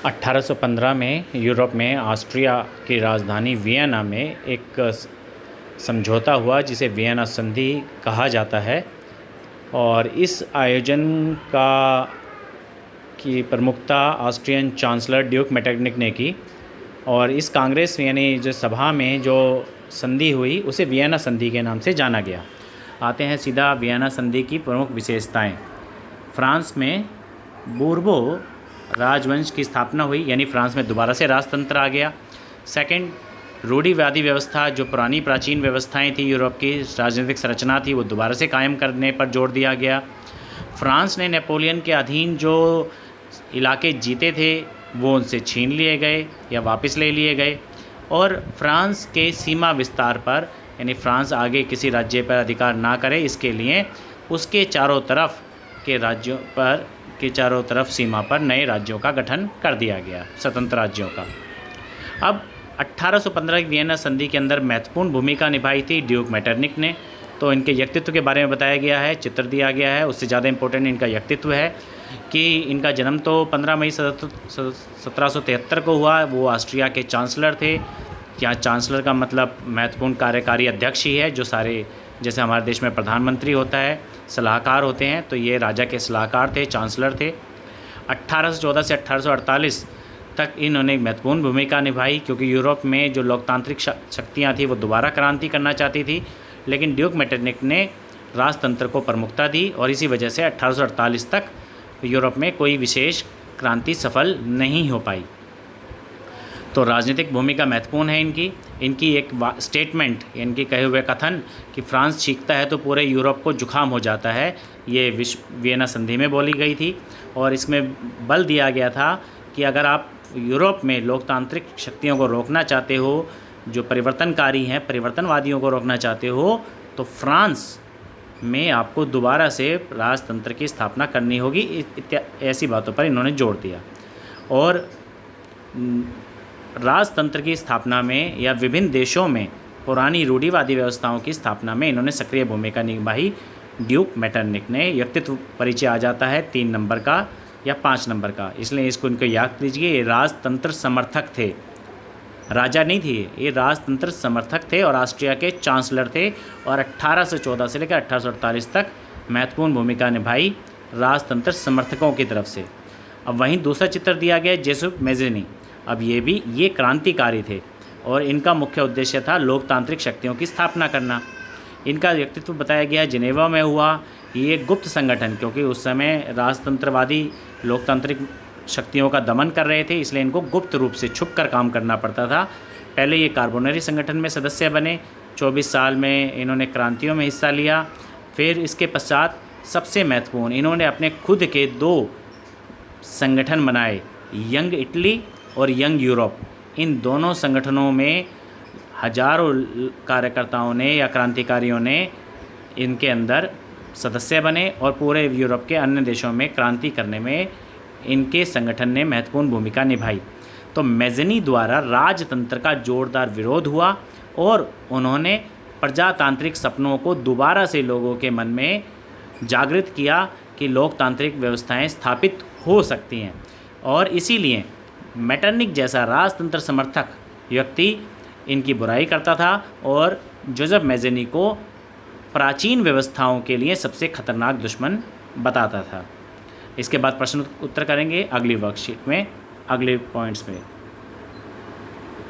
1815 में यूरोप में ऑस्ट्रिया की राजधानी वियना में एक समझौता हुआ जिसे वियना संधि कहा जाता है। और इस आयोजन की प्रमुखता ऑस्ट्रियन चांसलर ड्यूक मेटरनिक ने की। और इस कांग्रेस यानी जो सभा में जो संधि हुई उसे वियना संधि के नाम से जाना गया। आते हैं सीधा वियना संधि की प्रमुख विशेषताएं। फ्रांस में बूर्बो राजवंश की स्थापना हुई, यानी फ्रांस में दोबारा से राजतंत्र आ गया। सेकंड, रूढ़िवादी व्यवस्था, जो पुरानी प्राचीन व्यवस्थाएं थी, यूरोप की राजनीतिक संरचना थी, वो दोबारा से कायम करने पर जोर दिया गया। फ्रांस ने नेपोलियन के अधीन जो इलाके जीते थे वो उनसे छीन लिए गए या वापस ले लिए गए। और फ्रांस के सीमा विस्तार पर, यानी फ्रांस आगे किसी राज्य पर अधिकार ना करे, इसके लिए उसके चारों तरफ के राज्यों पर चारों तरफ सीमा पर नए राज्यों का गठन कर दिया गया, स्वतंत्र राज्यों का। अब 1815 की वियना संधि के अंदर महत्वपूर्ण भूमिका निभाई थी ड्यूक मेटरनिक ने। तो इनके व्यक्तित्व के बारे में बताया गया है, चित्र दिया गया है। उससे ज़्यादा इम्पोर्टेंट इनका व्यक्तित्व है कि इनका जन्म तो 15 मई 1773 को हुआ। वो ऑस्ट्रिया के चांसलर थे। यहाँ चांसलर का मतलब महत्वपूर्ण कार्यकारी अध्यक्ष ही है, जो सारे, जैसे हमारे देश में प्रधानमंत्री होता है, सलाहकार होते हैं, तो ये राजा के सलाहकार थे, चांसलर थे। 1814 से 1848 तक इन्होंने एक महत्वपूर्ण भूमिका निभाई, क्योंकि यूरोप में जो लोकतांत्रिक शक्तियाँ थी वो दोबारा क्रांति करना चाहती थी, लेकिन ड्यूक मेटरनिक ने राजतंत्र को प्रमुखता दी और इसी वजह से 1848 तक यूरोप में कोई विशेष क्रांति सफल नहीं हो पाई। तो राजनीतिक भूमिका महत्वपूर्ण है इनकी एक स्टेटमेंट, इनके कहे हुए कथन कि फ्रांस छींकता है तो पूरे यूरोप को जुकाम हो जाता है, ये वियना संधि में बोली गई थी। और इसमें बल दिया गया था कि अगर आप यूरोप में लोकतांत्रिक शक्तियों को रोकना चाहते हो, जो परिवर्तनकारी हैं, परिवर्तनवादियों को रोकना चाहते हो, तो फ्रांस में आपको दोबारा से राजतंत्र की स्थापना करनी होगी। ऐसी बातों पर इन्होंने जोर दिया। और राजतंत्र की स्थापना में या विभिन्न देशों में पुरानी रूढ़िवादी व्यवस्थाओं की स्थापना में इन्होंने सक्रिय भूमिका निभाई ड्यूक मेटरनिक ने। व्यक्तित्व परिचय आ जाता है 3 नंबर का या 5 नंबर का, इसलिए इसको इनको याद कीजिए। ये राजतंत्र समर्थक थे, राजा नहीं थे, ये राजतंत्र समर्थक थे और ऑस्ट्रिया के चांसलर थे। और 1814 से लेकर 1848 तक महत्वपूर्ण भूमिका निभाई राजतंत्र समर्थकों की तरफ से। अब वहीं दूसरा चित्र दिया गया जेसुफ मेज़ेनी। अब ये क्रांतिकारी थे और इनका मुख्य उद्देश्य था लोकतांत्रिक शक्तियों की स्थापना करना। इनका व्यक्तित्व बताया गया जिनेवा में हुआ। ये एक गुप्त संगठन, क्योंकि उस समय राजतंत्रवादी लोकतांत्रिक शक्तियों का दमन कर रहे थे, इसलिए इनको गुप्त रूप से छुप कर काम करना पड़ता था। पहले ये कार्बोनरी संगठन में सदस्य बने, 24 साल में इन्होंने क्रांतियों में हिस्सा लिया। फिर इसके पश्चात सबसे महत्वपूर्ण, इन्होंने अपने खुद के 2 संगठन बनाए, यंग इटली और यंग यूरोप। इन दोनों संगठनों में हजारों कार्यकर्ताओं ने या क्रांतिकारियों ने इनके अंदर सदस्य बने और पूरे यूरोप के अन्य देशों में क्रांति करने में इनके संगठन ने महत्वपूर्ण भूमिका निभाई। तो मेज़ेनी द्वारा राजतंत्र का जोरदार विरोध हुआ और उन्होंने प्रजातांत्रिक सपनों को दोबारा से लोगों के मन में जागृत किया कि लोकतांत्रिक व्यवस्थाएं स्थापित हो सकती हैं। और इसीलिए मेटरनिक जैसा राजतंत्र समर्थक व्यक्ति इनकी बुराई करता था और जोसेफ मेज़ेनी को प्राचीन व्यवस्थाओं के लिए सबसे खतरनाक दुश्मन बताता था। इसके बाद प्रश्न उत्तर करेंगे अगली वर्कशीट में, अगले पॉइंट्स में।